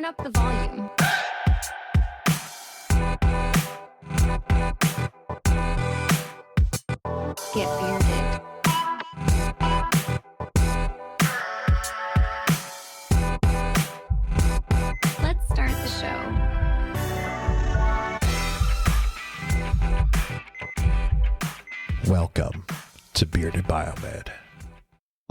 up the volume. Get bearded. Let's start the show. Welcome to Bearded Biomed.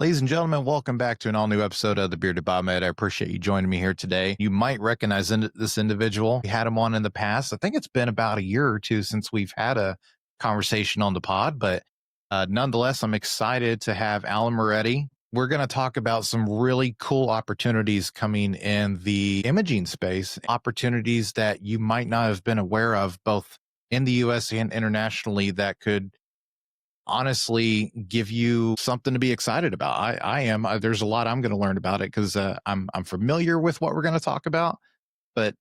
Ladies and gentlemen, welcome back to an all-new episode of the Bearded Biomed. I appreciate you joining me here today. You might recognize this individual. We had him on in the past. I think it's been about a year or two since we've had a conversation on the pod, but nonetheless, I'm excited to have Alan Moretti. We're going to talk about some really cool opportunities coming in the imaging space, opportunities that you might not have been aware of, both in the U.S. and internationally, that could honestly give you something to be excited about. I am. There's a lot I'm going to learn about it because I'm familiar with what we're going to talk about, but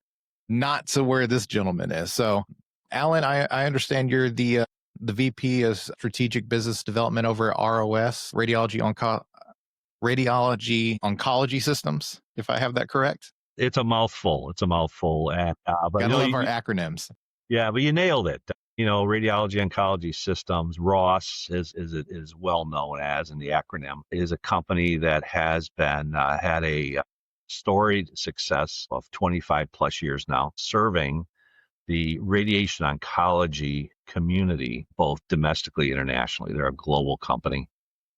not to where this gentleman is. So, Alan, I understand you're the VP of Strategic Business Development over at ROS, Radiology Oncology Systems, if I have that correct. It's a mouthful. And, but I love our acronyms. Yeah, but you nailed it. Radiology Oncology Systems, ROS, is well known as, and the acronym is a company that has been had a storied success of 25 plus years now, serving the radiation oncology community, both domestically and internationally. They're a global company,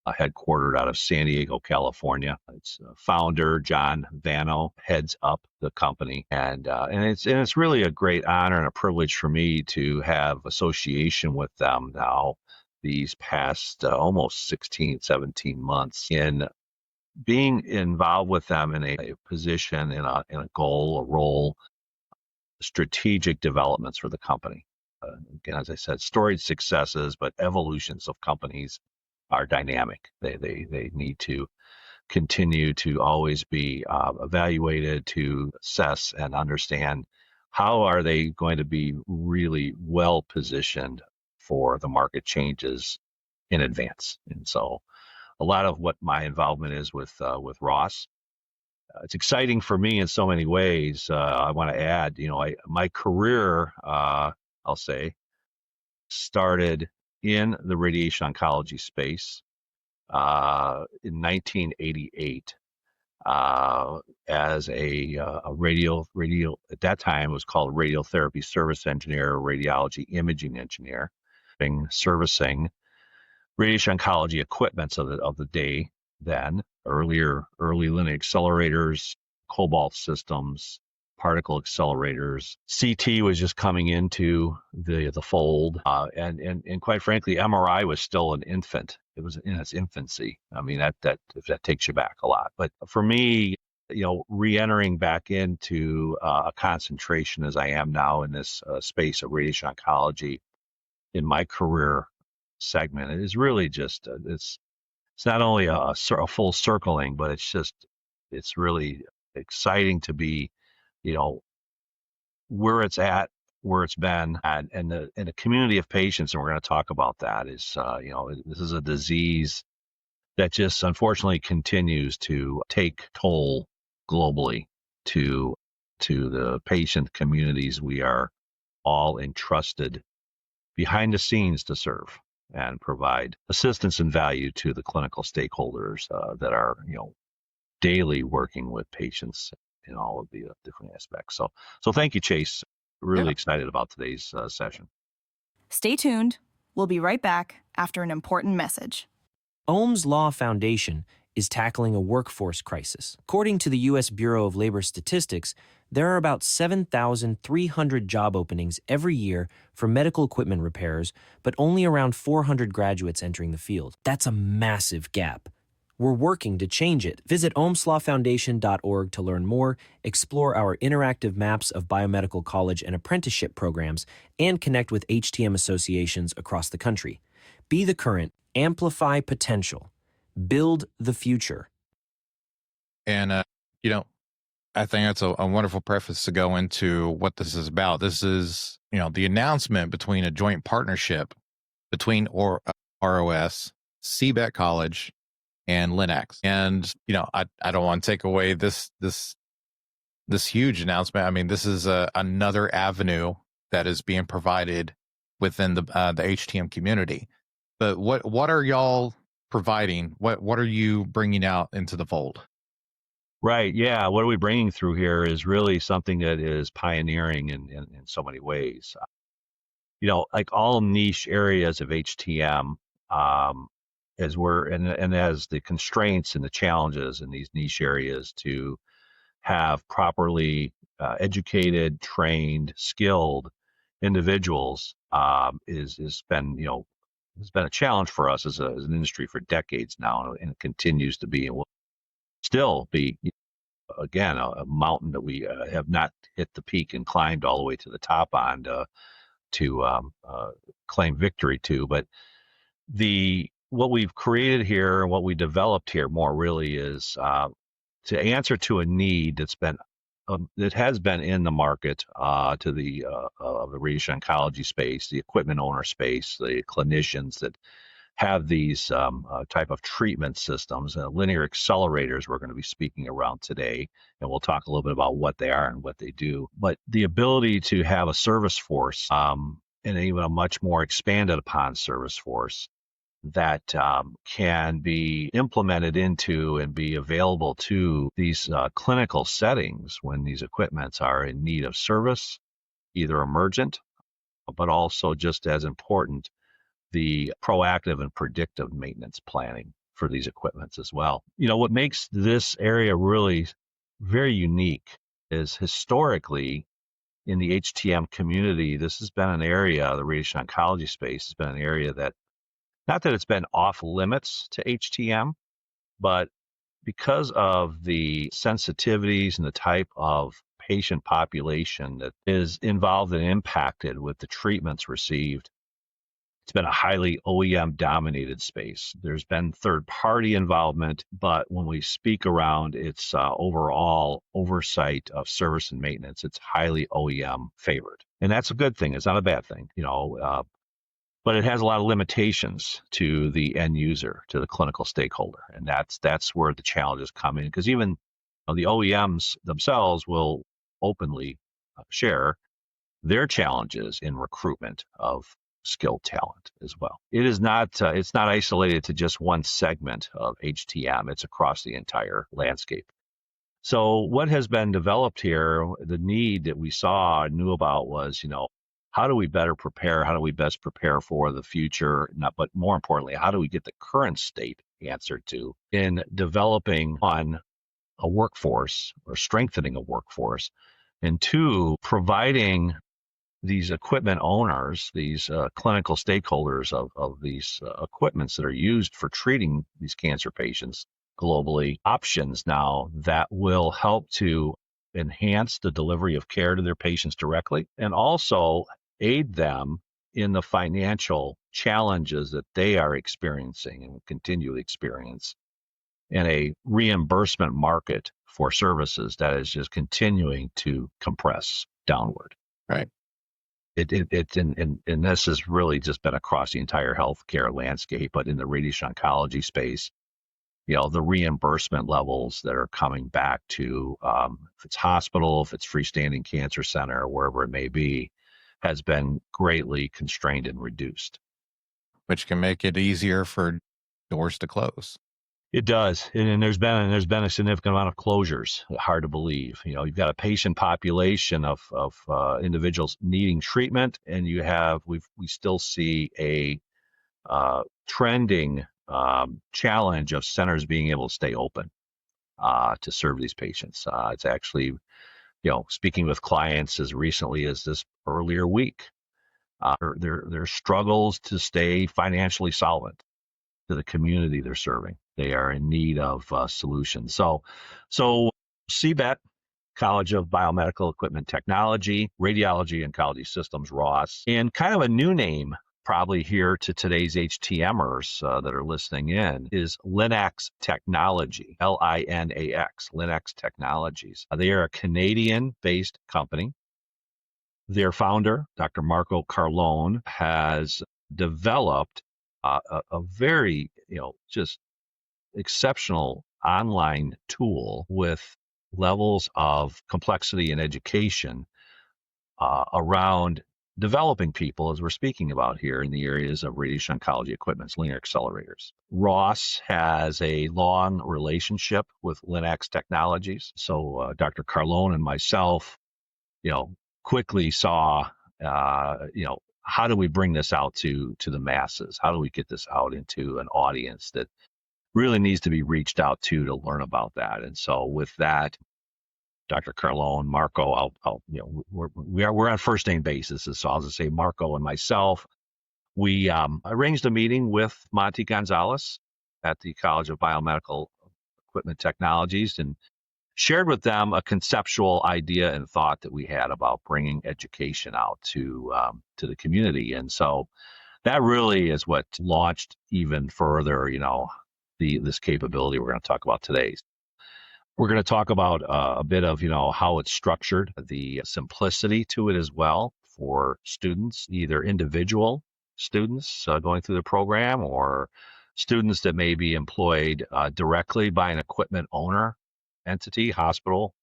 headquartered out of San Diego, California. Its founder, John Vano, heads up the company, and it's really a great honor and a privilege for me to have association with them now these past almost 16, 17 months in being involved with them in a position, in a goal, a role, strategic developments for the company. Again, as I said, storied successes, but evolutions of companies are dynamic. They need to continue to always be evaluated, to assess and understand how are they going to be really well positioned for the market changes in advance. And so a lot of what my involvement is with ROS, it's exciting for me in so many ways. I want to add, my career, I'll say, started in the radiation oncology space in 1988 as a radio at that time it was called radiotherapy service engineer, radiology imaging engineer, servicing radiation oncology equipments of the day then, early linear accelerators, cobalt systems, particle accelerators. CT was just coming into the fold, and quite frankly, MRI was still an infant. It was in its infancy. I mean, that takes you back a lot. But for me, re-entering back into a concentration as I am now in this space of radiation oncology in my career segment, it is really just it's not only a full circling, but it's really exciting to be where it's at, where it's been, and the community of patients, and we're going to talk about that, is, this is a disease that just unfortunately continues to take toll globally to the patient communities we are all entrusted behind the scenes to serve and provide assistance and value to the clinical stakeholders that are, daily working with patients in all of the different aspects. So thank you, Chace. Really excited about today's session. Stay tuned. We'll be right back after an important message. Ohm's Law Foundation is tackling a workforce crisis. According to the U.S. Bureau of Labor Statistics, there are about 7,300 job openings every year for medical equipment repairers, but only around 400 graduates entering the field. That's a massive gap. We're working to change it. Visit ohmslawfoundation.org to learn more, explore our interactive maps of biomedical college and apprenticeship programs, and connect with HTM associations across the country. Be the current, amplify potential, build the future. And, I think that's a wonderful preface to go into what this is about. This is, the announcement between a joint partnership between ROS, CBET College, and Linux. And, I don't want to take away this this huge announcement. I mean, this is another avenue that is being provided within the HTM community. But what are y'all providing? What are you bringing out into the fold? Right. Yeah. What are we bringing through here is really something that is pioneering in so many ways. Like all niche areas of HTM, as the constraints and the challenges in these niche areas to have properly educated, trained, skilled individuals is been has been a challenge for us as an industry for decades now, and it continues to be and will still be again a mountain that we have not hit the peak and climbed all the way to the top on to claim victory to. But what we've created here and what we developed here more really is to answer to a need that has been in the market to the of the radiation oncology space, the equipment owner space, the clinicians that have these type of treatment systems. Linear accelerators we're going to be speaking around today, and we'll talk a little bit about what they are and what they do. But the ability to have a service force and even a much more expanded upon service force that can be implemented into and be available to these clinical settings when these equipments are in need of service, either emergent, but also just as important, the proactive and predictive maintenance planning for these equipments as well. What makes this area really very unique is historically in the HTM community, this has been an area, the radiation oncology space has been an area that, not that it's been off limits to HTM, but because of the sensitivities and the type of patient population that is involved and impacted with the treatments received, it's been a highly OEM dominated space. There's been third party involvement, but when we speak around its overall oversight of service and maintenance, it's highly OEM favored. And that's a good thing. It's not a bad thing, but it has a lot of limitations to the end user, to the clinical stakeholder. And that's where the challenges come in, because even the OEMs themselves will openly share their challenges in recruitment of skilled talent as well. It is not, it's not isolated to just one segment of HTM. It's across the entire landscape. So what has been developed here, the need that we saw and knew about was, how do we better prepare? How do we best prepare for the future? But more importantly, how do we get the current state answered to in developing on a workforce or strengthening a workforce, and two, providing these equipment owners, these clinical stakeholders of these equipments that are used for treating these cancer patients globally, options now that will help to enhance the delivery of care to their patients directly, and also aid them in the financial challenges that they are experiencing and will continue to experience in a reimbursement market for services that is just continuing to compress downward. Right. And this has really just been across the entire healthcare landscape, but in the radiation oncology space, the reimbursement levels that are coming back to, if it's hospital, if it's freestanding cancer center, wherever it may be, has been greatly constrained and reduced. Which can make it easier for doors to close. It does, and there's been a significant amount of closures. Hard to believe. You've got a patient population of individuals needing treatment, and we still see a trending challenge of centers being able to stay open to serve these patients. It's actually, speaking with clients as recently as this earlier week, their struggles to stay financially solvent to the community they're serving. They are in need of solutions. So CBET, College of Biomedical Equipment Technology, Radiology Oncology Systems, ROS, and kind of a new name probably here to today's HTMers that are listening in is Linax Technology, Linax, Linax Technologies. They are a Canadian-based company. Their founder, Dr. Marco Carlone, has developed a very, just exceptional online tool with levels of complexity and education around developing people, as we're speaking about here in the areas of radiation oncology equipments, linear accelerators. Ross has a long relationship with Linax Technologies. So Dr. Carlone and myself, quickly saw, how do we bring this out to the masses? How do we get this out into an audience that really needs to be reached out to learn about that? And so with that, Dr. Carlone, Marco, we're on first name basis. So I'll just say Marco and myself. We arranged a meeting with Monty Gonzalez at the College of Biomedical Equipment Technologies and shared with them a conceptual idea and thought that we had about bringing education out to the community. And so that really is what launched even further, this capability we're going to talk about today. We're going to talk about a bit of, how it's structured, the simplicity to it as well for students, either individual students going through the program or students that may be employed directly by an equipment owner entity, hospital,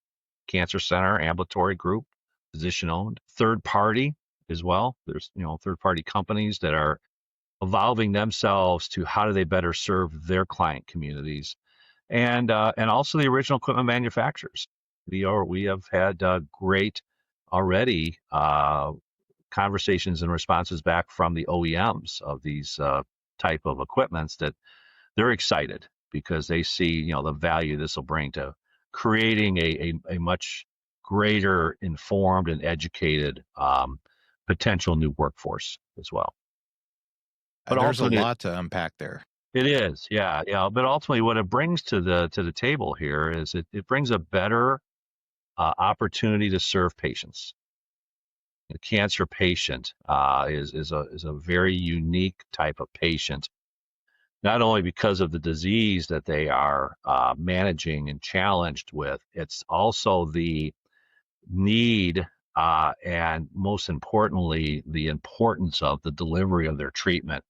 cancer center, ambulatory group, physician owned, third party as well. There's, third party companies that are evolving themselves to how do they better serve their client communities. And also the original equipment manufacturers. We have had great already conversations and responses back from the OEMs of these type of equipments that they're excited because they see the value this will bring to creating a much greater informed and educated potential new workforce as well. But there's a lot to unpack there. It is, yeah. But ultimately, what it brings to the table here is it brings a better opportunity to serve patients. The cancer patient is a very unique type of patient, not only because of the disease that they are managing and challenged with. It's also the need and most importantly, the importance of the delivery of their treatment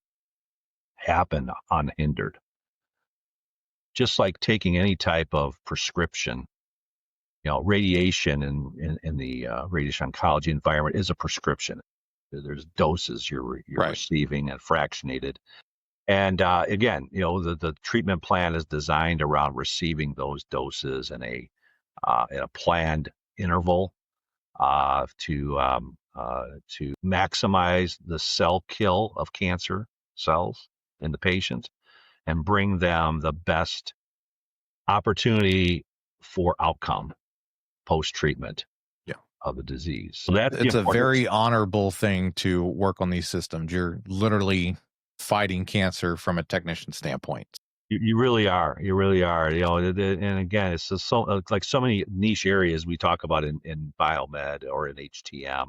happen unhindered. Just like taking any type of prescription, radiation in the radiation oncology environment is a prescription. There's doses you're right. Receiving and fractionated. And again, the treatment plan is designed around receiving those doses in a planned interval to maximize the cell kill of cancer cells in the patient and bring them the best opportunity for outcome post-treatment of the disease. So it's a very honorable thing to work on these systems. You're literally fighting cancer from a technician standpoint. You really are. You really are. And again, it's just so like so many niche areas we talk about in biomed or in HTM,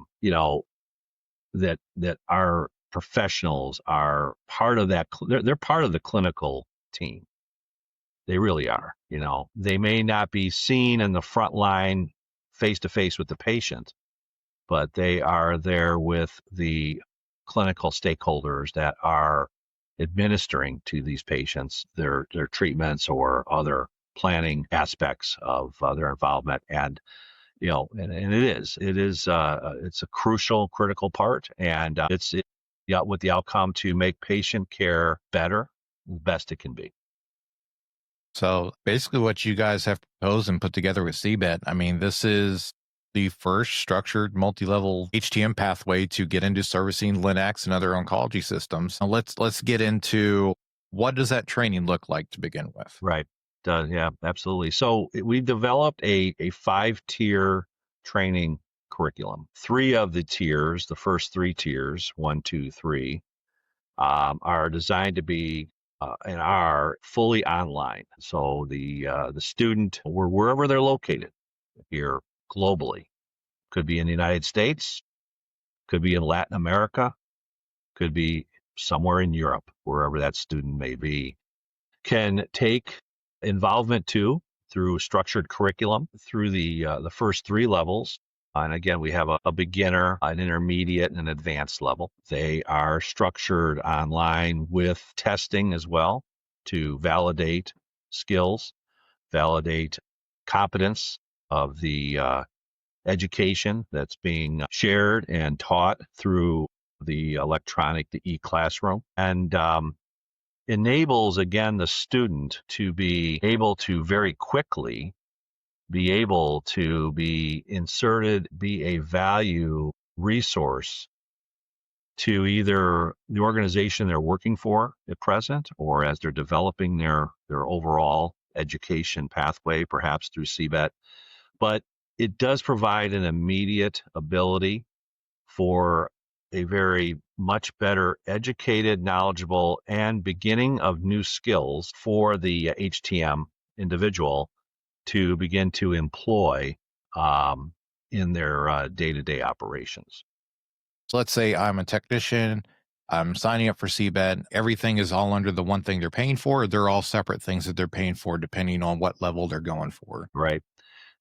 that our professionals are part of that. They're part of the clinical team. They really are. They may not be seen in the front line face to face with the patient, but they are there with the clinical stakeholders that are administering to these patients their treatments or other planning aspects of their involvement. And and it's a critical part, and it's with the outcome to make patient care better, best it can be. So basically what you guys have proposed and put together with CBET, I mean, this is the first structured multi-level HTM pathway to get into servicing Linax and other oncology systems. Now let's get into what does that training look like to begin with? Right. Yeah, absolutely. So we developed a 5-tier training curriculum. 3 of the tiers, the first 3 tiers, 1, 2, 3, are designed to be and are fully online. So the student, wherever they're located here globally, could be in the United States, could be in Latin America, could be somewhere in Europe, wherever that student may be, can take involvement through structured curriculum through the first 3 levels. And again, we have a beginner, an intermediate, and an advanced level. They are structured online with testing as well to validate skills, validate competence, of the education that's being shared and taught through the electronic, the e-classroom, and enables, again, the student to be able to very quickly be able to be inserted, be a value resource to either the organization they're working for at present, or as they're developing their overall education pathway, perhaps through CBET. But it does provide an immediate ability for a very much better educated, knowledgeable, and beginning of new skills for the HTM individual to begin to employ in their day-to-day operations. So let's say I'm a technician, I'm signing up for CBET. Everything is all under the one thing they're paying for, or they're all separate things that they're paying for depending on what level they're going for. Right.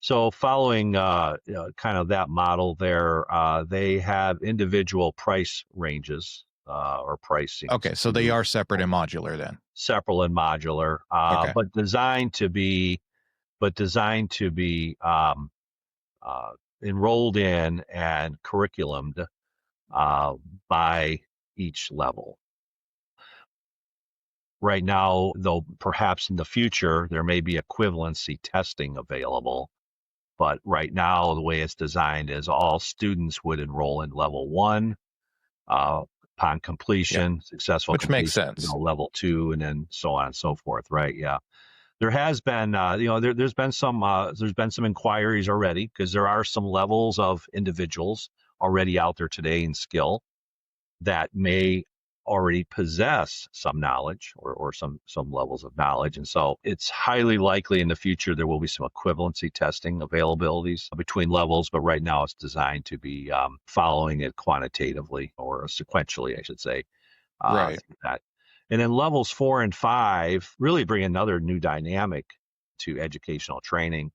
So following kind of that model there, they have individual price ranges or pricing. Okay, so they are separate and modular then. Separate and modular, Okay. but designed to be enrolled in and curriculumed by each level. Right now, though, perhaps in the future, there may be equivalency testing available. But right now, the way it's designed is all students would enroll in level 1 upon completion, successful Which completion, makes sense. level 2, and then so on and so forth, right? Yeah. There has been, there's been some inquiries already, because there are some levels of individuals already out there today in skill that may already possess some knowledge or some levels of knowledge. And so it's highly likely in the future there will be some equivalency testing availabilities between levels, but right now it's designed to be following it quantitatively or sequentially, I should say. Right. That. And then levels 4 and 5 really bring another new dynamic to educational training.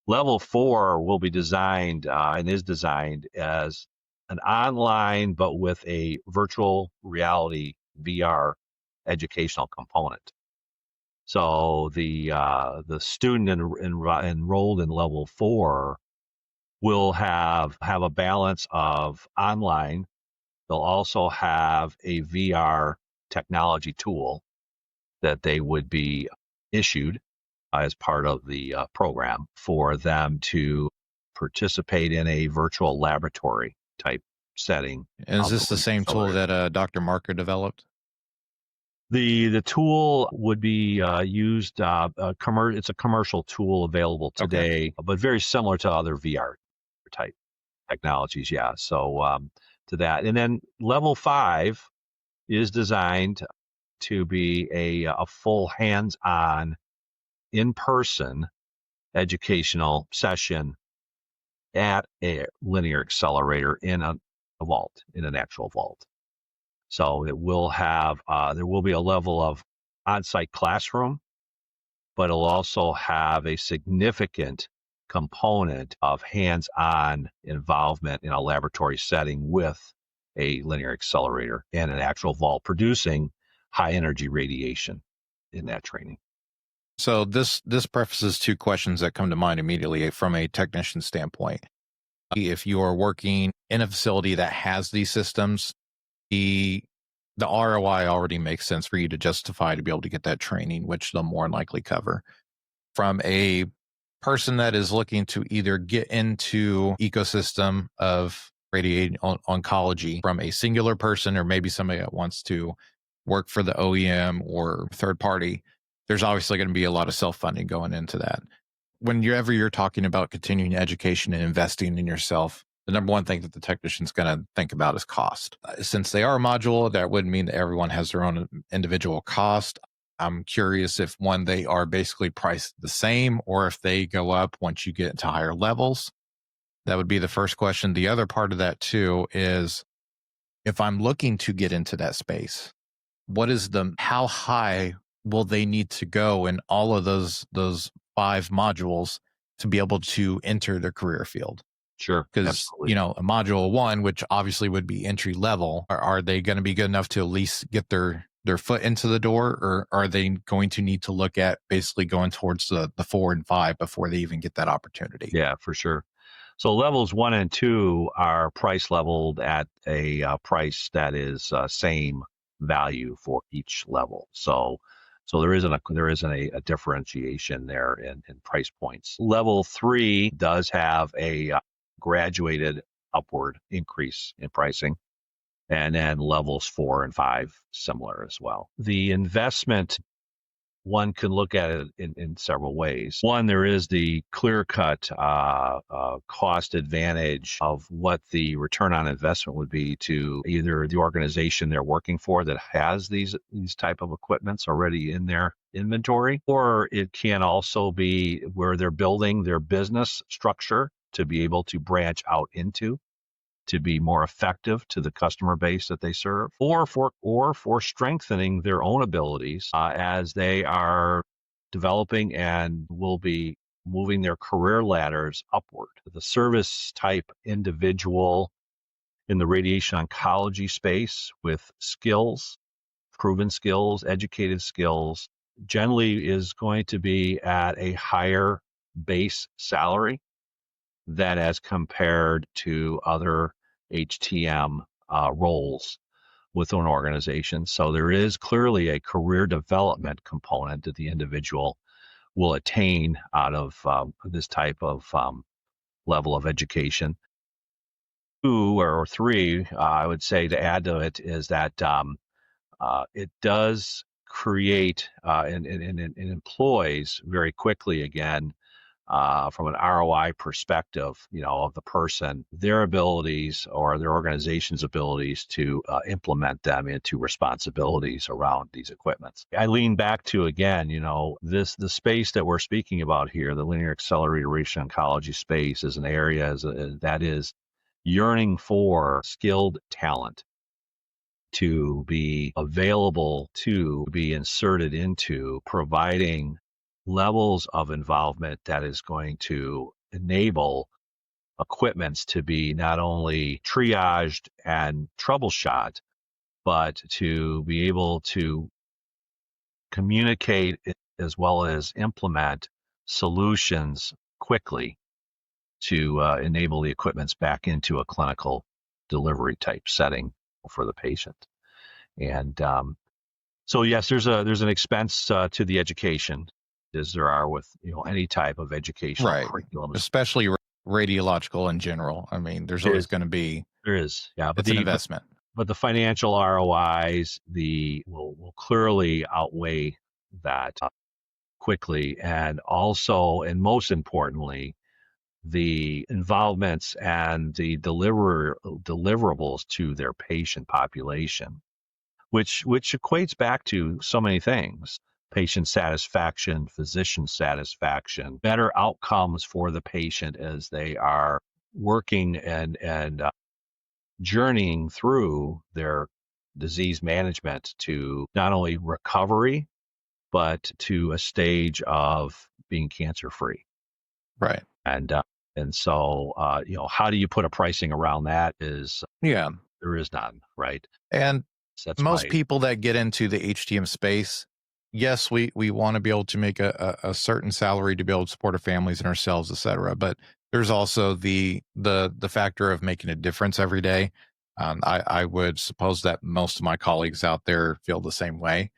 Level 4 will be designed and is designed as an online, but with a virtual reality VR educational component. So the student enrolled in level 4 will have a balance of online. They'll also have a VR technology tool that they would be issued as part of the program for them to participate in a virtual laboratory type setting. And is this the same tool that Dr. Marker developed? The tool would be used. It's a commercial tool available today, but very similar to other VR type technologies. Yeah. So to that, and then level 5 is designed to be a full hands-on, in-person educational session at a linear accelerator in a vault, in an actual vault. So it will have, there will be a level of on-site classroom, but it'll also have a significant component of hands-on involvement in a laboratory setting with a linear accelerator and an actual vault producing high energy radiation in that training. So this prefaces two questions that come to mind immediately from a technician standpoint. If you are working in a facility that has these systems, the ROI already makes sense for you to justify to be able to get that training, which they'll more than likely cover. From a person that is looking to either get into ecosystem of radiation oncology from a singular person, or maybe somebody that wants to work for the OEM or third party, there's obviously going to be a lot of self-funding going into that. Whenever you're talking about continuing education and investing in yourself, the number one thing that the technician's going to think about is cost. Since they are a module, that wouldn't mean that everyone has their own individual cost. I'm curious if they are basically priced the same, or if they go up once you get into higher levels. That would be the first question. The other part of that too is, if I'm looking to get into that space, how high will they need to go in all of those 5 modules to be able to enter their career field? Sure. Because, a module 1, which obviously would be entry level, are they going to be good enough to at least get their their foot into the door, or are they going to need to look at basically going towards the 4 and 5 before they even get that opportunity? Yeah, for sure. So levels 1 and 2 are price leveled at a price that is same value for each level. So there isn't a differentiation there in price points. Level 3 does have a graduated upward increase in pricing, and then levels 4 and 5 similar as well. The investment, one can look at it in several ways. One, there is the clear-cut cost advantage of what the return on investment would be to either the organization they're working for that has these type of equipments already in their inventory, or it can also be where they're building their business structure to be able to branch out into, to be more effective to the customer base that they serve, or for strengthening their own abilities as they are developing and will be moving their career ladders upward. The service type individual in the radiation oncology space with skills, proven skills, educated skills, generally is going to be at a higher base salary than as compared to other HTM roles within an organization. So there is clearly a career development component that the individual will attain out of this type of level of education. 2 or 3, I would say, to add to it is that it does create and employs very quickly again, from an ROI perspective, of the person, their abilities or their organization's abilities to implement them into responsibilities around these equipments. I lean back to, again, the space that we're speaking about here, the linear accelerator radiation oncology space, is an area that is yearning for skilled talent to be available, to be inserted into, providing levels of involvement that is going to enable equipments to be not only triaged and troubleshot, but to be able to communicate as well as implement solutions quickly to enable the equipments back into a clinical delivery type setting for the patient. And so yes, there's an expense to the education, as there are with any type of educational curriculum, especially radiological in general. I mean, there's always going to be but it's an investment. But the financial ROIs will clearly outweigh that quickly, and also, and most importantly, the involvements and the deliverables to their patient population, which equates back to so many things: patient satisfaction, physician satisfaction, better outcomes for the patient as they are working and journeying through their disease management to not only recovery, but to a stage of being cancer-free. Right. And so, how do you put a pricing around that? There is none, right? And most people that get into the HTM space, yes, we want to be able to make a certain salary to be able to support our families and ourselves, et cetera. But there's also the factor of making a difference every day. I would suppose that most of my colleagues out there feel the same way.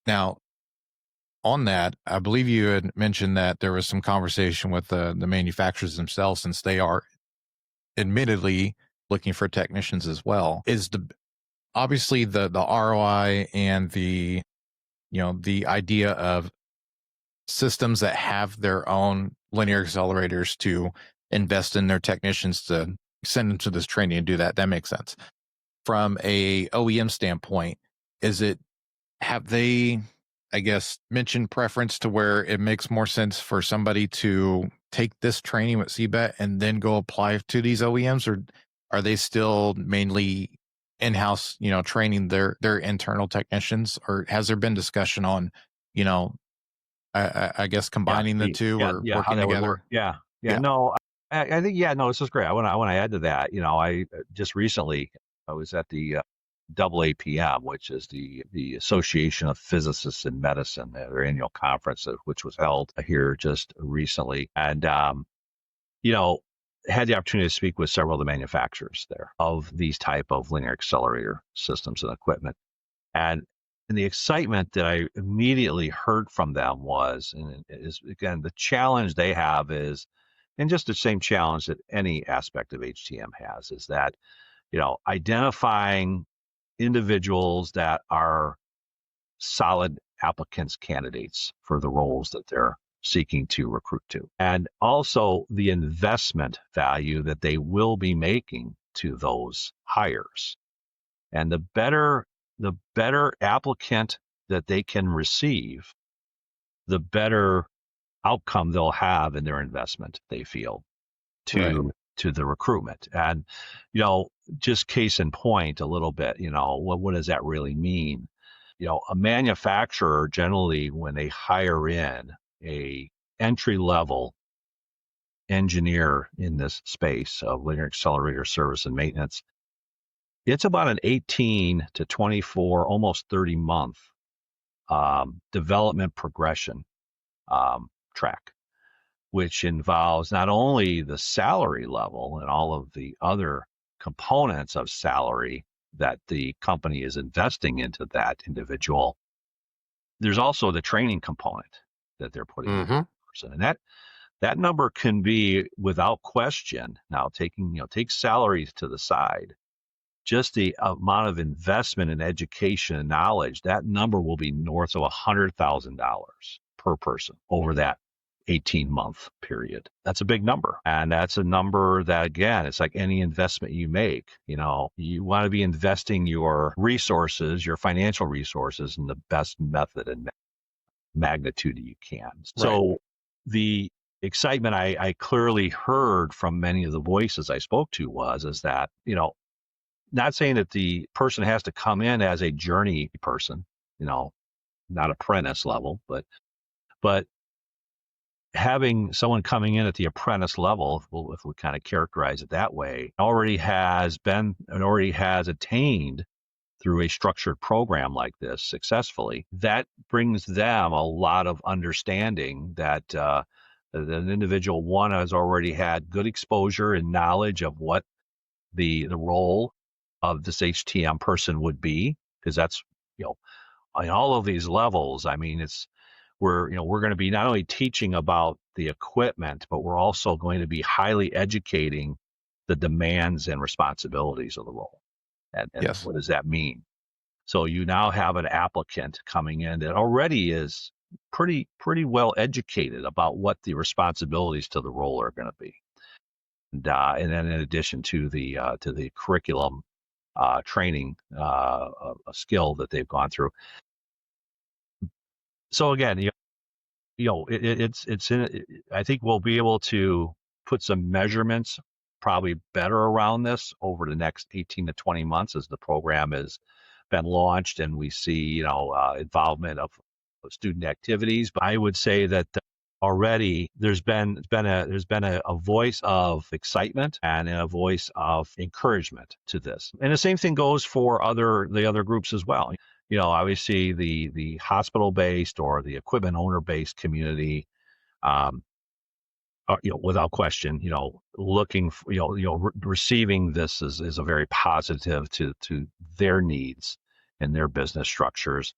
Now, on that, I believe you had mentioned that there was some conversation with the manufacturers themselves, since they are admittedly looking for technicians as well. Is obviously the ROI and the idea of systems that have their own linear accelerators to invest in their technicians to send them to this training and do that makes sense. From a OEM standpoint, have they, I guess, mentioned preference to where it makes more sense for somebody to take this training with CBET and then go apply to these OEMs, or are they still mainly in-house, training their internal technicians? Or has there been discussion on, I guess, combining the two or working together? No, I think, this is great. I want to add to that. I just recently, I was at the AAPM, which is the Association of Physicists in Medicine, their annual conference, which was held here just recently. And, had the opportunity to speak with several of the manufacturers there of these type of linear accelerator systems and equipment. And the excitement that I immediately heard from them was, and is again, the challenge they have is, and just the same challenge that any aspect of HTM has, is that, identifying individuals that are solid applicants candidates for the roles that they're seeking to recruit to, and also the investment value that they will be making to those hires. And the better applicant that they can receive, the better outcome they'll have in their investment, they feel, to the recruitment. And, just case in point a little bit, what does that really mean? A manufacturer generally, when they hire in a entry-level engineer in this space of linear accelerator service and maintenance, it's about an 18 to 24, almost 30-month development progression track, which involves not only the salary level and all of the other components of salary that the company is investing into that individual. There's also the training component that they're putting into the person. And that number can be, without question, now take salaries to the side, just the amount of investment in education and knowledge, that number will be north of $100,000 per person over that 18-month period. That's a big number. And that's a number that, again, it's like any investment you make. You want to be investing your resources, your financial resources, in the best method and magnitude that you can. Right. So the excitement I clearly heard from many of the voices I spoke to is that, not saying that the person has to come in as a journey person, not apprentice level, but having someone coming in at the apprentice level, if we kind of characterize it that way, already has attained through a structured program like this successfully, that brings them a lot of understanding that an individual, has already had good exposure and knowledge of what the role of this HTM person would be, because that's, on all of these levels, we're going to be not only teaching about the equipment, but we're also going to be highly educating the demands and responsibilities of the role. And yes. What does that mean? So you now have an applicant coming in that already is pretty well educated about what the responsibilities to the role are going to be. And then in addition to the curriculum training, a skill that they've gone through. So again, I think we'll be able to put some measurements probably better around this over the next 18 to 20 months as the program has been launched and we see, involvement of student activities. But I would say that already there's been a voice of excitement and a voice of encouragement to this. And the same thing goes for the other groups as well. Obviously the hospital-based or the equipment owner-based community, without question, looking, receiving this is a very positive to their needs and their business structures,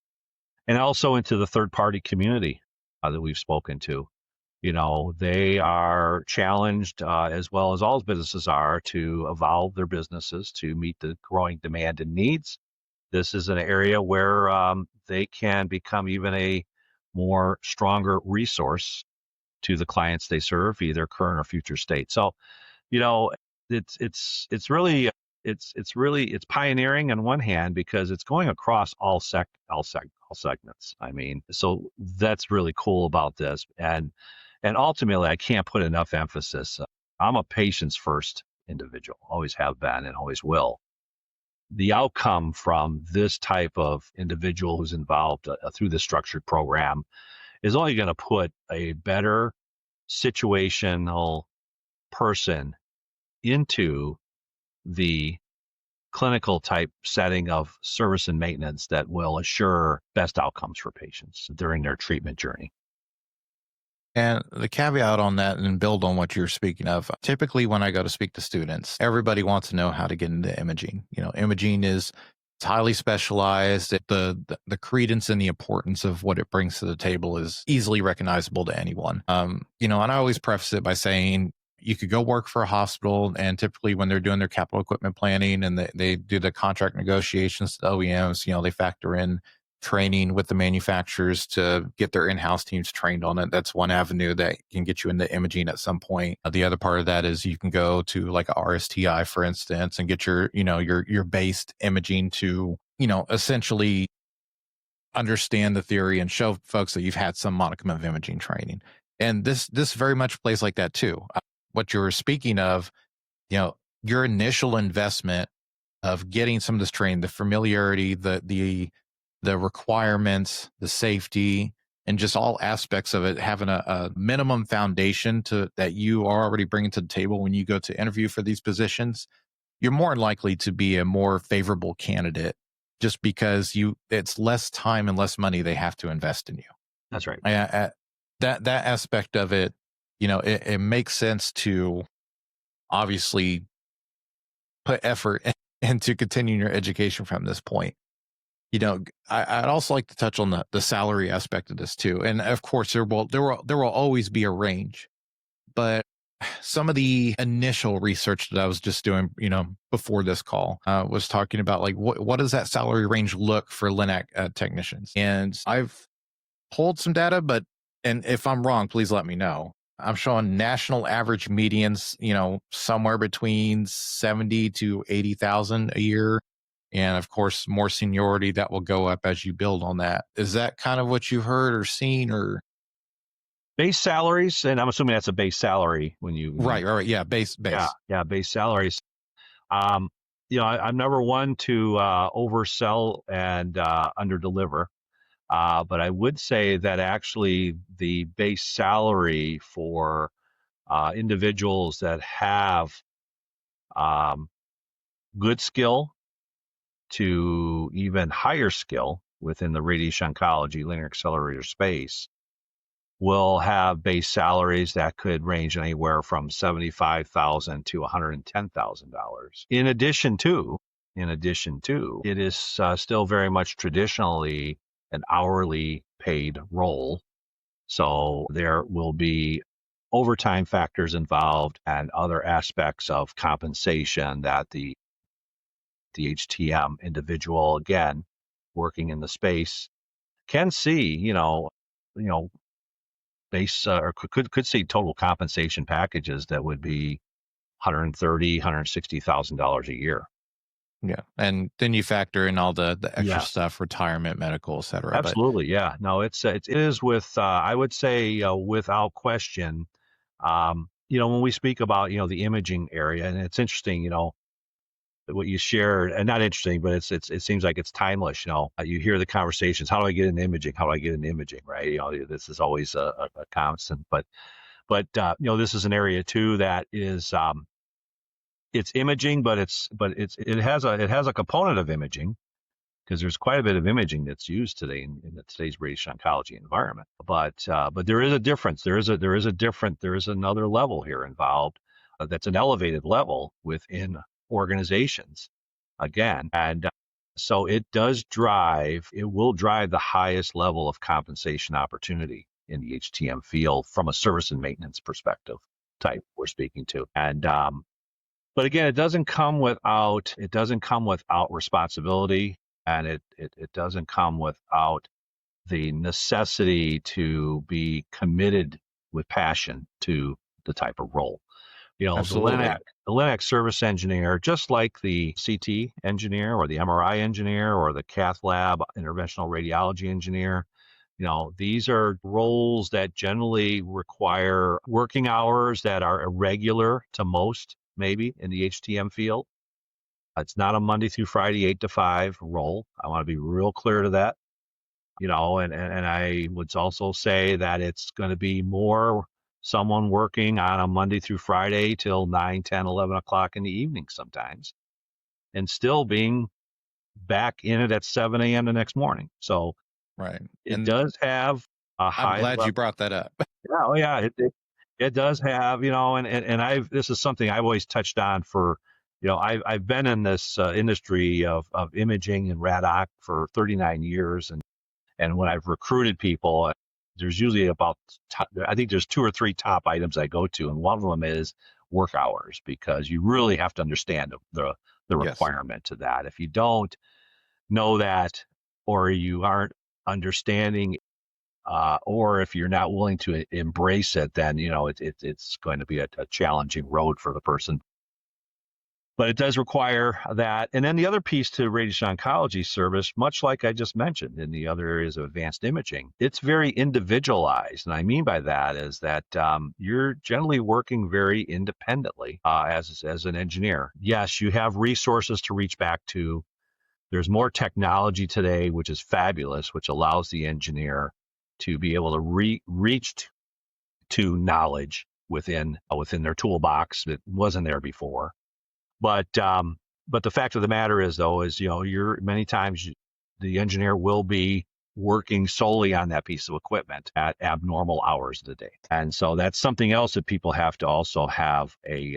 and also into the third-party community that we've spoken to. They are challenged, as well as all businesses are, to evolve their businesses to meet the growing demand and needs. This is an area where they can become even a more stronger resource to the clients they serve, either current or future state. So, it's really pioneering on one hand because it's going across all segments. So that's really cool about this. And ultimately, I can't put enough emphasis. I'm a patients first individual, always have been and always will. The outcome from this type of individual who's involved through the structured program is only going to put a better situational person into the clinical type setting of service and maintenance that will assure best outcomes for patients during their treatment journey. And the caveat on that, and build on what you're speaking of, typically when I go to speak to students, everybody wants to know how to get into imaging. Imaging is it's highly specialized. The credence and the importance of what it brings to the table is easily recognizable to anyone. And I always preface it by saying you could go work for a hospital, and typically when they're doing their capital equipment planning and they do the contract negotiations to OEMs, they factor in training with the manufacturers to get their in-house teams trained on it. That's one avenue that can get you into imaging at some point. The other part of that is you can go to like a RSTI, for instance, and get your based imaging to, essentially understand the theory and show folks that you've had some modicum of imaging training. And this very much plays like that too. What you were speaking of, your initial investment of getting some of this training, the familiarity, the requirements, the safety, and just all aspects of it, having a minimum foundation that you are already bringing to the table when you go to interview for these positions, you're more likely to be a more favorable candidate just because it's less time and less money they have to invest in you. That's right. That aspect of it, it makes sense to obviously put effort into continuing your education from this point. I'd also like to touch on the salary aspect of this too. And of course, there will always be a range, but some of the initial research that I was just doing, before this call, was talking about like what does that salary range look for LINAC technicians? And I've pulled some data, and if I'm wrong, please let me know. I'm showing national average medians, somewhere between 70 to 80,000 a year. And of course, more seniority that will go up as you build on that. Is that kind of what you've heard or seen, or base salaries? And I'm assuming that's a base salary when you right. Yeah. Base. Yeah. Base salaries. I'm number one to oversell and underdeliver. But I would say that actually the base salary for individuals that have good skill to even higher skill within the radiation oncology linear accelerator space will have base salaries that could range anywhere from $75,000 to $110,000. In addition to, it is still very much traditionally an hourly paid role. So there will be overtime factors involved and other aspects of compensation that the HTM individual, again, working in the space, can see, base or could see total compensation packages that would be $130,000, $160,000 a year. Yeah. And then you factor in all the extra stuff, retirement, medical, et cetera. Absolutely. Yeah. No, it is with, I would say, without question, when we speak about, the imaging area, and it's interesting, what you shared, and not interesting, but it seems like it's timeless. You hear the conversations. How do I get into imaging? How do I get into imaging? Right. This is always a constant. But this is an area too that is it's imaging, but it has a component of imaging because there's quite a bit of imaging that's used today in today's radiation oncology environment. But there is a difference. There is another level here involved that's an elevated level within organizations again. And so it will drive the highest level of compensation opportunity in the HTM field from a service and maintenance perspective type we're speaking to. And, but again, it doesn't come without responsibility, and it doesn't come without the necessity to be committed with passion to the type of role. Absolutely. The LINAC service engineer, just like the CT engineer or the MRI engineer or the cath lab interventional radiology engineer, these are roles that generally require working hours that are irregular to most, maybe in the HTM field. It's not a Monday through Friday 8 to 5 role. I want to be real clear to that. And I would also say that it's going to be more someone working on a Monday through Friday till 9, 10, 11 o'clock in the evening sometimes. and still being back in it at 7 a.m. the next morning. So Right. it And does have a I'm high glad level. you brought that up. Yeah, oh yeah, it does have, and this is something I've always touched on for, I've been in this industry of imaging and RadOnc for 39 years, and when I've recruited people, there's usually I think there's 2 or 3 top items I go to, and one of them is work hours, because you really have to understand the Yes. requirement to that. If you don't know that, or you aren't understanding, or if you're not willing to embrace it, then it's going to be a challenging road for the person. But it does require that. And then the other piece to radiation oncology service, much like I just mentioned in the other areas of advanced imaging, it's very individualized. And I mean by that is that you're generally working very independently as an engineer. Yes, you have resources to reach back to. There's more technology today, which is fabulous, which allows the engineer to be able to reach to knowledge within their toolbox that wasn't there before. But the fact of the matter is, though, you're many times the engineer will be working solely on that piece of equipment at abnormal hours of the day, and so that's something else that people have to also have an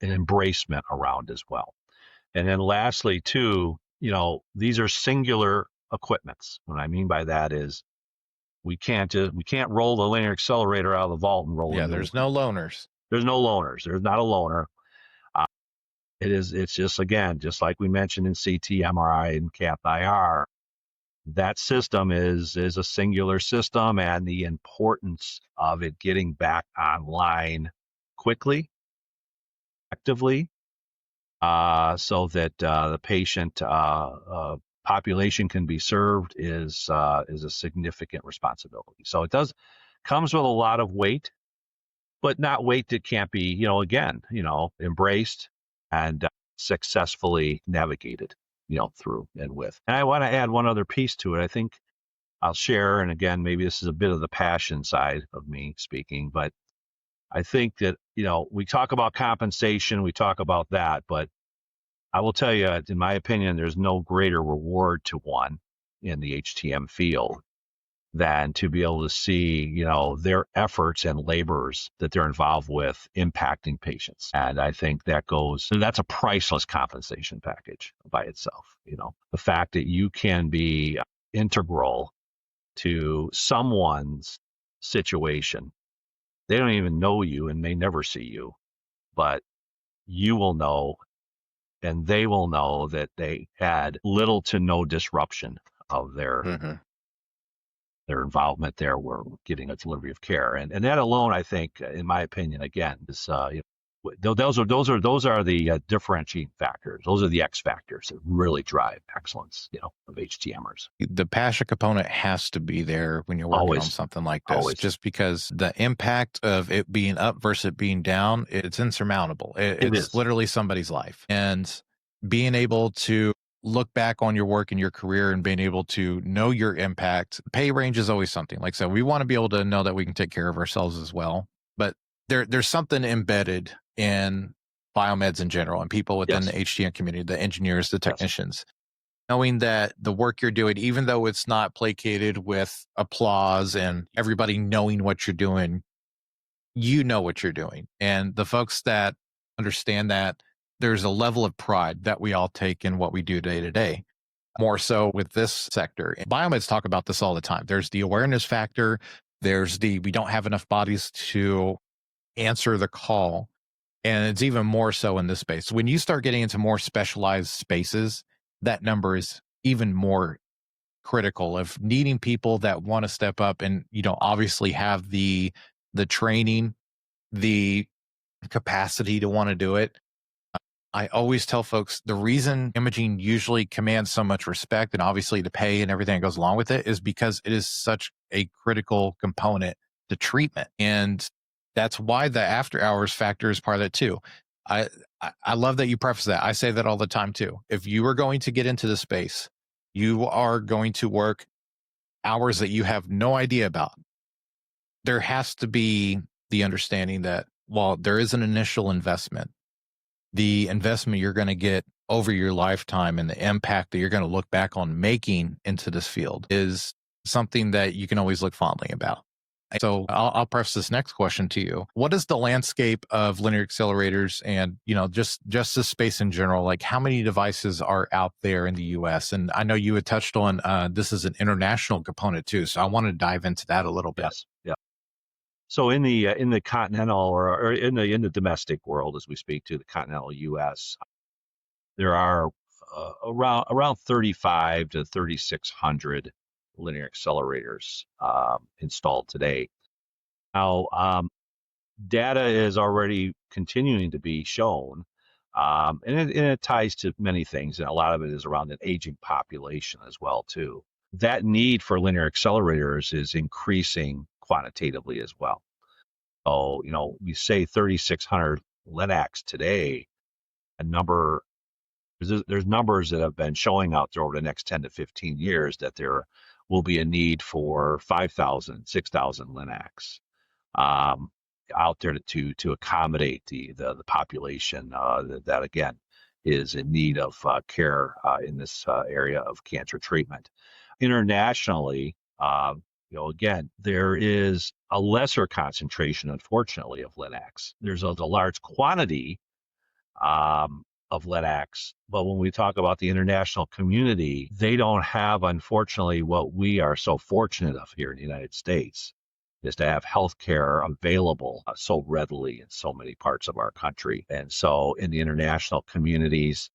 embracement around as well. And then lastly, too, these are singular equipments. What I mean by that is we can't roll the linear accelerator out of the vault and roll. Yeah, there's no loaners. There's no loaners. There's not a loaner. It's just, again, just like we mentioned in CT, MRI, and cath IR, that system is a singular system, and the importance of it getting back online quickly, effectively, so that the patient population can be served is a significant responsibility. So it comes with a lot of weight, but not weight that can't be, embraced and successfully navigated, through and with. And I want to add one other piece to it. I think I'll share, and again, maybe this is a bit of the passion side of me speaking, but I think that, we talk about compensation, we talk about that, but I will tell you, in my opinion, there's no greater reward to one in the HTM field than to be able to see, their efforts and labors that they're involved with impacting patients. And I think that's a priceless compensation package by itself. The fact that you can be integral to someone's situation. They don't even know you and may never see you, but you will know, and they will know that they had little to no disruption of their involvement there. We're getting a delivery of care, and that alone, I think, in my opinion, again, is those are the differentiating factors. Those are the X factors that really drive excellence, of HTMers. The passion component has to be there when you're working on something like this, Always. Just because the impact of it being up versus it being down, it's insurmountable. It's literally somebody's life, and being able to look back on your work and your career and being able to know your impact. Pay range is always something. Like I said, we want to be able to know that we can take care of ourselves as well. But there's something embedded in biomeds in general and people within the HTM community, the engineers, the technicians, knowing that the work you're doing, even though it's not placated with applause and everybody knowing what you're doing, you know what you're doing. And the folks that understand that, there's a level of pride that we all take in what we do day to day, more so with this sector. And biomeds talk about this all the time. There's the awareness factor. There's we don't have enough bodies to answer the call. And it's even more so in this space. When you start getting into more specialized spaces, that number is even more critical of needing people that want to step up and, obviously have the training, the capacity to want to do it. I always tell folks the reason imaging usually commands so much respect and obviously the pay and everything that goes along with it is because it is such a critical component to treatment. And that's why the after hours factor is part of it too. I love that you preface that. I say that all the time too. If you are going to get into the space, you are going to work hours that you have no idea about. There has to be the understanding that while there is an initial investment, the investment you're going to get over your lifetime and the impact that you're going to look back on making into this field is something that you can always look fondly about. So I'll press this next question to you. What is the landscape of linear accelerators and, just this space in general? Like, how many devices are out there in the US? And I know you had touched on this is an international component too. So I want to dive into that a little bit. Yes. Yeah. So in the continental or in the domestic world, as we speak to the continental US, there are around 35 to 3,600 linear accelerators installed today. Now, data is already continuing to be shown, and it ties to many things, and a lot of it is around an aging population as well too. That need for linear accelerators is increasing quantitatively as well. So, we say 3,600 LINACs today, there's numbers that have been showing out there over the next 10 to 15 years that there will be a need for 5,000, 6,000 LINACs out there to accommodate the population that again is in need of care in this area of cancer treatment. Internationally, again, there is a lesser concentration, unfortunately, of LINACs. There's a large quantity of LINACs, but when we talk about the international community, they don't have, unfortunately, what we are so fortunate of here in the United States, is to have healthcare available so readily in so many parts of our country. And so in the international communities,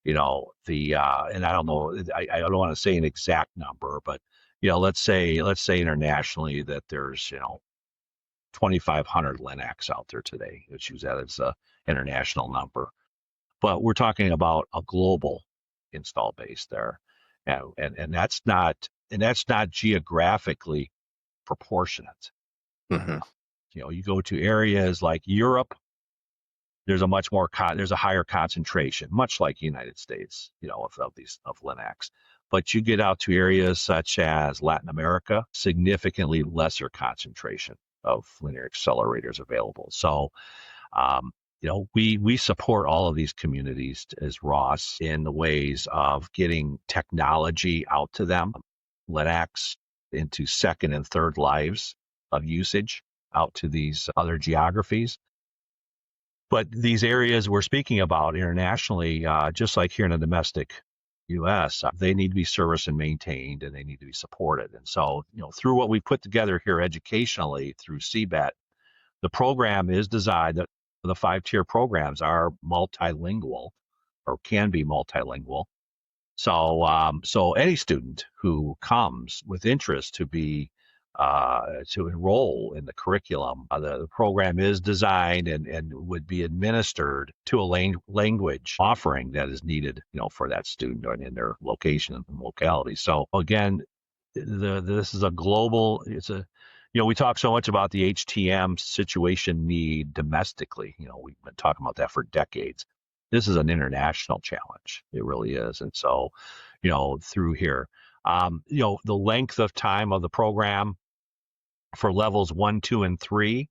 and I don't know, I don't want to say an exact number, but let's say internationally that there's 2,500 LINACs out there today. Let's use that as an international number. But we're talking about a global install base there, and that's not geographically proportionate. Mm-hmm. You go to areas like Europe, there's a higher concentration, much like the United States, of LINACs. But you get out to areas such as Latin America, significantly lesser concentration of linear accelerators available. So, we support all of these communities as Ross in the ways of getting technology out to them, LINACs into second and third lives of usage out to these other geographies. But these areas we're speaking about internationally, just like here in the domestic U.S., they need to be serviced and maintained, and they need to be supported. And so, through what we put together here educationally through CBET, the program is designed that the 5-tier programs are multilingual or can be multilingual. So any student who comes with interest to enroll in the curriculum, the program is designed and would be administered to a language offering that is needed, for that student in their location and locality. So again, this is a global. We talk so much about the HTM situation need domestically. We've been talking about that for decades. This is an international challenge. It really is. And so, through here, the length of time of the program for levels 1, 2, and 3,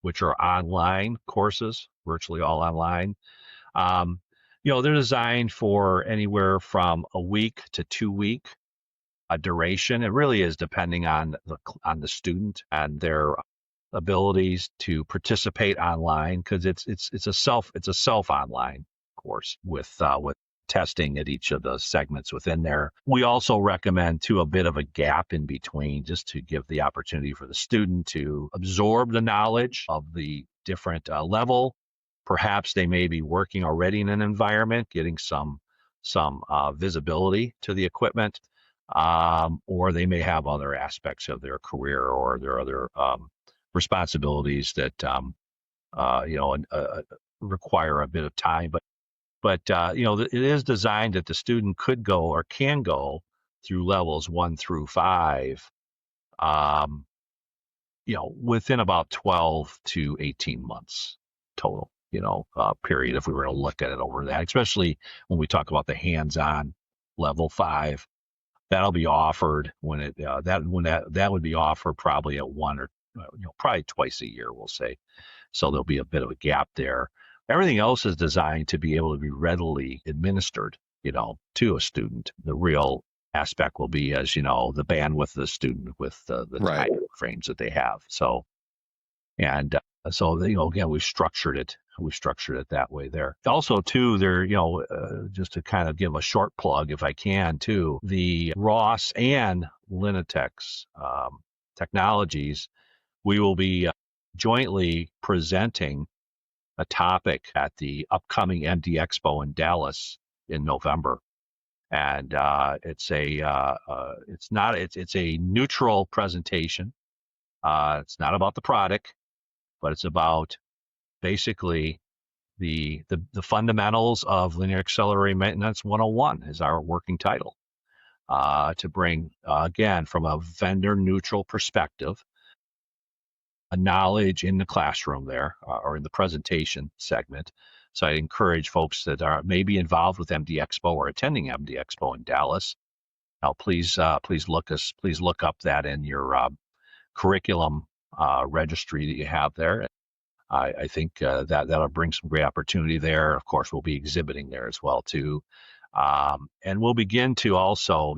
which are online courses, virtually all online, they're designed for anywhere from a week to 2 week duration. It really is depending on the student and their abilities to participate online, because it's a self online course with testing at each of the segments within there. We also recommend a bit of a gap in between, just to give the opportunity for the student to absorb the knowledge of the different level. Perhaps they may be working already in an environment, getting some visibility to the equipment, or they may have other aspects of their career or their other responsibilities that require a bit of time. But it is designed that the student could go or can go through levels 1 through 5, within about 12 to 18 months total, period. If we were to look at it over that, especially when we talk about the hands-on level 5, that'll be offered that would be offered probably at one or probably twice a year, we'll say. So there'll be a bit of a gap there. Everything else is designed to be able to be readily administered, to a student. The real aspect will be, as the bandwidth of the student with the Right. time frames that they have. So, and so, again, we've structured it. We've structured it that way there. Also, too, just to kind of give a short plug, if I can, too, the Ross and Linatech's technologies, we will be jointly presenting a topic at the upcoming MD Expo in Dallas in November. And it's a neutral presentation. It's not about the product, but it's about basically the fundamentals of linear accelerator maintenance 101 is our working title, to bring, again, from a vendor neutral perspective, a knowledge in the classroom there, or in the presentation segment. So I encourage folks that are maybe involved with MD Expo or attending MD Expo in Dallas. Now, please look up that in your curriculum registry that you have there. I think that'll bring some great opportunity there. Of course, we'll be exhibiting there as well too, and we'll begin to also,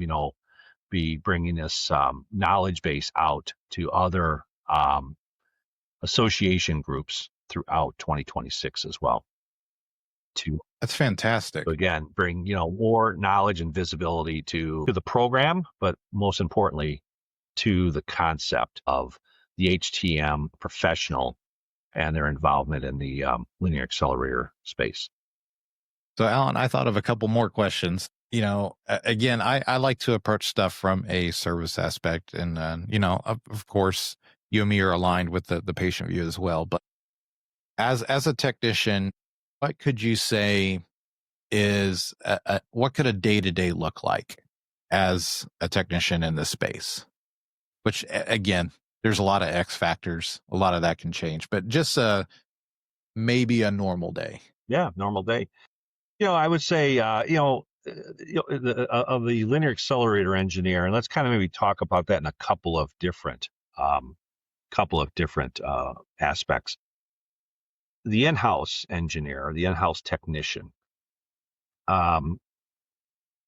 be bringing this knowledge base out to other association groups throughout 2026 as well. That's fantastic. Again, bring more knowledge and visibility to the program, but most importantly, to the concept of the HTM professional and their involvement in the linear accelerator space. So, Alan, I thought of a couple more questions. Again, I like to approach stuff from a service aspect, and of course, you and me are aligned with the patient view as well. But as a technician, what could you say is what could a day-to-day look like as a technician in this space? Which, again, there's a lot of X factors. A lot of that can change, but just maybe a normal day. Yeah, normal day. I would say, of the linear accelerator engineer, and let's kind of maybe talk about that in a couple of different aspects. The in-house engineer, the in-house technician,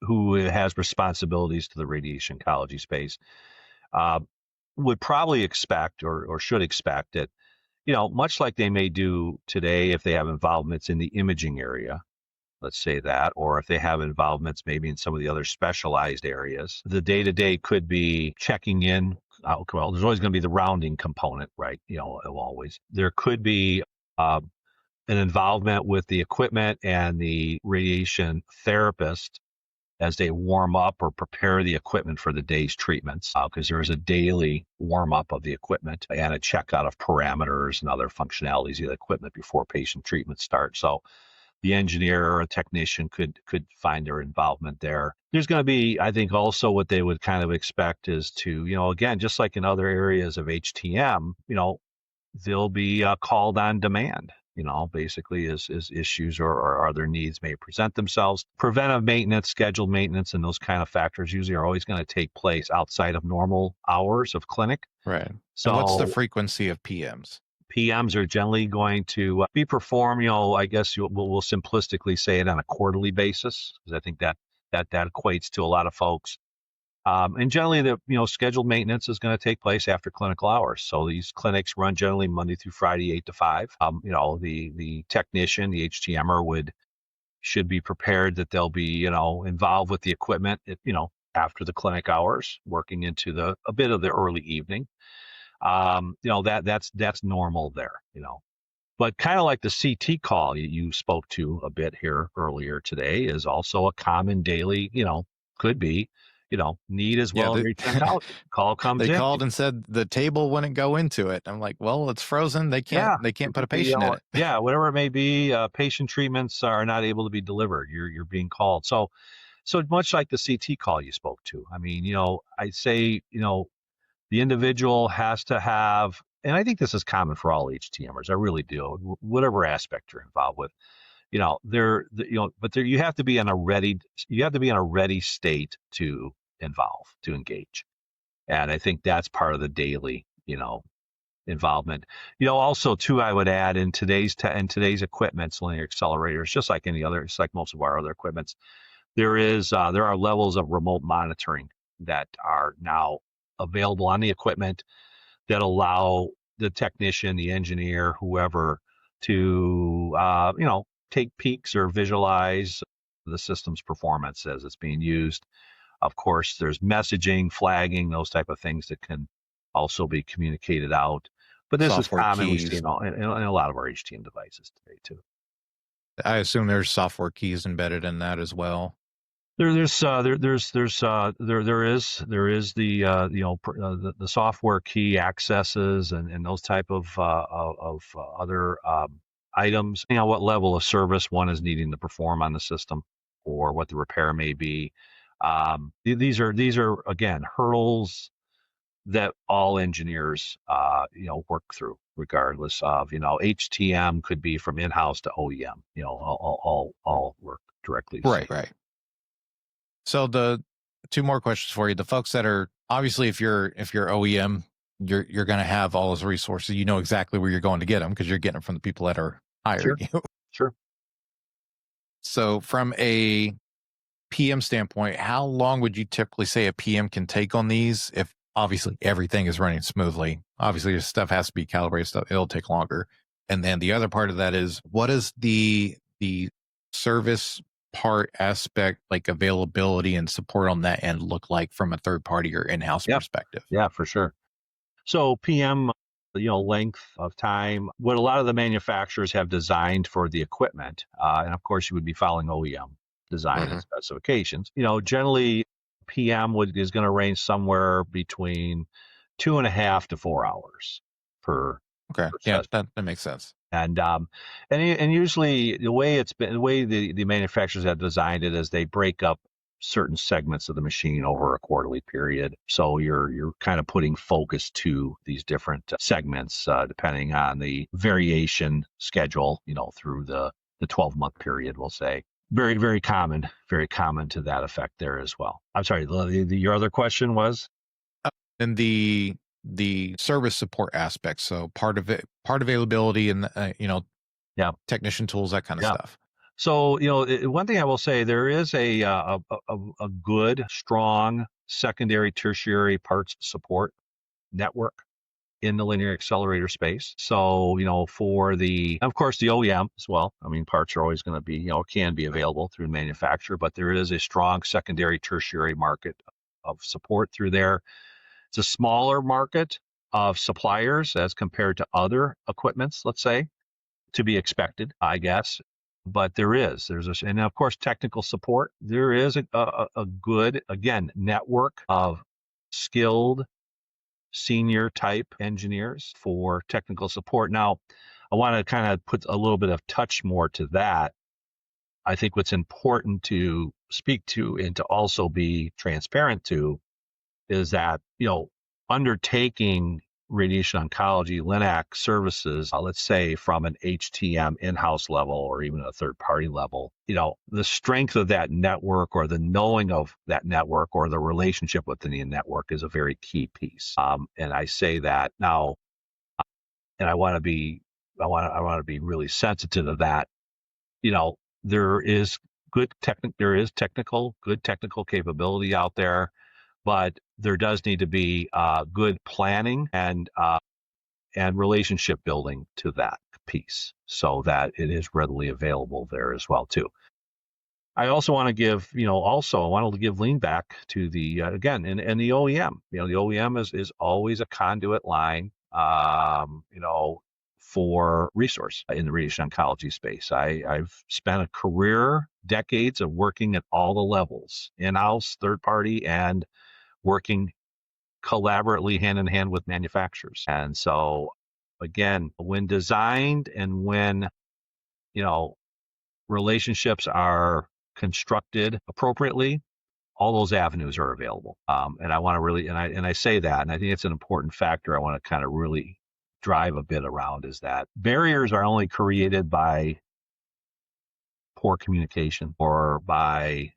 who has responsibilities to the radiation oncology space, would probably expect or should expect that, much like they may do today if they have involvements in the imaging area, let's say that, or if they have involvements maybe in some of the other specialized areas, the day-to-day could be checking in. Well, there's always going to be the rounding component, right? Always. There could be an involvement with the equipment and the radiation therapist as they warm up or prepare the equipment for the day's treatments, because there is a daily warm up of the equipment and a checkout of parameters and other functionalities of the equipment before patient treatment starts. So the engineer or a technician could find their involvement there. There's going to be, I think, also what they would kind of expect is to, again, just like in other areas of HTM, they'll be called on demand, basically as issues or other needs may present themselves. Preventive maintenance, scheduled maintenance, and those kind of factors usually are always going to take place outside of normal hours of clinic. Right. So and what's the frequency of PMs? PMs are generally going to be performed, I guess we'll simplistically say it on a quarterly basis, because I think that equates to a lot of folks. And generally, the scheduled maintenance is going to take place after clinical hours. So these clinics run generally Monday through Friday, 8 to 5. The technician, the HTMer should be prepared that they'll be involved with the equipment, after the clinic hours, working into a bit of the early evening. That's normal there. But kind of like the CT call you spoke to a bit here earlier today is also a common daily, could be. Need as well. Call comes in. They called and said the table wouldn't go into it. I'm like, well, it's frozen. They can't put a patient in it. Yeah, whatever it may be, patient treatments are not able to be delivered. You're being called. So much like the CT call you spoke to. I mean, I'd say, the individual has to have, and I think this is common for all HTMers. I really do. Whatever aspect you're involved with. But you have to be in a ready state to engage. And I think that's part of the daily, involvement. Also too, I would add in today's equipments, linear accelerators, just like most of our other equipments, there are levels of remote monitoring that are now available on the equipment that allow the technician, the engineer, whoever, to take peeks or visualize the system's performance as it's being used. Of course, there's messaging, flagging, those type of things that can also be communicated out. But this Software is common. We keys. see in a lot of our HTM devices today too. I assume there's software keys embedded in that as well. There is the software key accesses and those type of other items. What level of service one is needing to perform on the system, or what the repair may be. These are again hurdles that all engineers work through, regardless of HTM could be from in-house to OEM. All work directly. Right. So the two more questions for you. The folks that are obviously, if you're OEM, you're going to have all those resources. You know exactly where you're going to get them because you're getting them from the people that are hiring you. Sure. So from a PM standpoint, how long would you typically say a PM can take on these? If obviously everything is running smoothly, obviously this stuff has to be calibrated. Stuff it'll take longer. And then the other part of that is, what is the service part aspect, like availability and support on that end, look like from a third party or in-house perspective? Yeah, for sure. So PM, length of time, what a lot of the manufacturers have designed for the equipment, and of course you would be following OEM design and specifications. Generally PM is going to range somewhere between 2.5 to 4 hours per. Okay, yeah, that makes sense. And usually the way the manufacturers have designed it is they break up certain segments of the machine over a quarterly period. So you're kind of putting focus to these different segments depending on the variation schedule, through the 12-month period, we'll say. Very, very common to that effect there as well. I'm sorry, your other question was? And the service support aspect. So part availability and technician tools, that kind of stuff. So one thing I will say, there is a good, strong secondary, tertiary parts support network in the linear accelerator space. So for of course the OEM as well. I mean, parts are always going to be can be available through the manufacturer, but there is a strong secondary, tertiary market of support through there. It's a smaller market of suppliers as compared to other equipments, let's say, to be expected, I guess. But and of course, technical support. There is a good, again, network of skilled senior type engineers for technical support. Now, I want to kind of put a little bit of touch more to that. I think what's important to speak to and to also be transparent to is that, undertaking radiation oncology, LINAC services, let's say from an HTM in-house level or even a third-party level, the strength of that network or the knowing of that network or the relationship within the network is a very key piece. And I say that now, and I want to be really sensitive of that. There is good technical capability out there, but there does need to be good planning and relationship building to that piece so that it is readily available there as well too. I also want to give, lean back to the, again, and the OEM. The OEM is always a conduit line, for resource in the radiation oncology space. I've spent a career, decades of working at all the levels, in-house, third party, and working collaboratively hand in hand with manufacturers. And so again, when designed and when, relationships are constructed appropriately, all those avenues are available. And I want to really, and I say that, and I think it's an important factor I want to kind of really drive a bit around, is that barriers are only created by poor communication or by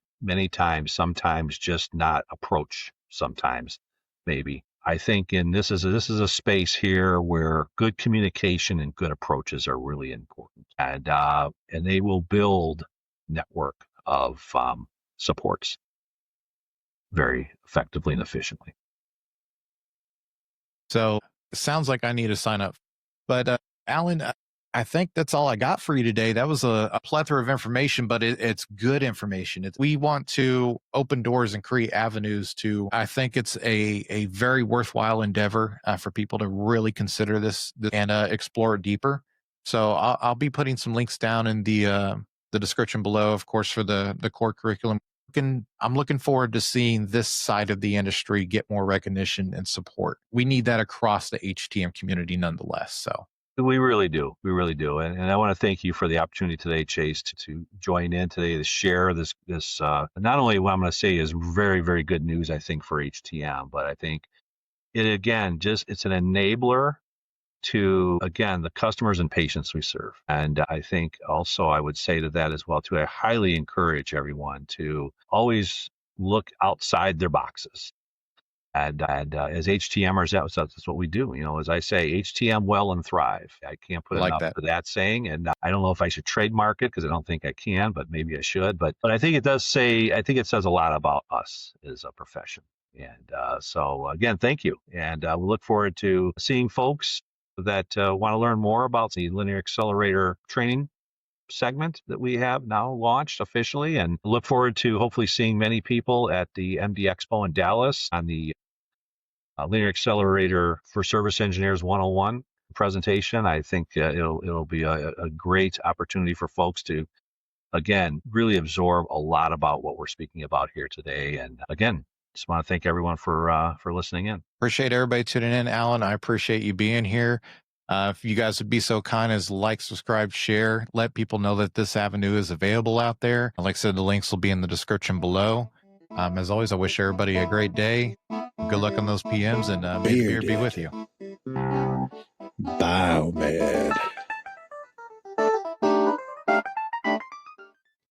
sometimes just not approach, sometimes maybe I think this is a space here where good communication and good approaches are really important, and they will build network of supports very effectively and efficiently. So it sounds like I need to sign up. But Alan, I think that's all I got for you today. That was a plethora of information, but it's good information. We want to open doors and create avenues to, I think it's a very worthwhile endeavor for people to really consider this and explore it deeper. So I'll be putting some links down in the description below, of course, for the core curriculum. I'm looking forward to seeing this side of the industry get more recognition and support. We need that across the HTM community nonetheless. So we really do. We really do. And I want to thank you for the opportunity today, Chace, to join in today to share this not only what I'm going to say is very, very good news, I think, for HTM, but I think it, again, it's an enabler to, again, the customers and patients we serve. And I think also I would say to that as well, too, I highly encourage everyone to always look outside their boxes. And as HTMers, that's what we do. As I say, HTM well and thrive. I can't put enough to that saying. And I don't know if I should trademark it because I don't think I can, but maybe I should. But I think it says a lot about us as a profession. And so again, thank you. And we look forward to seeing folks that want to learn more about the Linear Accelerator training segment that we have now launched officially, and look forward to hopefully seeing many people at the MD Expo in Dallas on the Linear Accelerator for Service Engineers 101 presentation. I think it'll be a great opportunity for folks to, again, really absorb a lot about what we're speaking about here today. And again, just want to thank everyone for listening in. Appreciate everybody tuning in. Alan, I appreciate you being here. If you guys would be so kind as like, subscribe, share, let people know that this avenue is available out there. Like I said, the links will be in the description below. As always, I wish everybody a great day. Good luck on those PMs, and may the beard be with you. Biomed.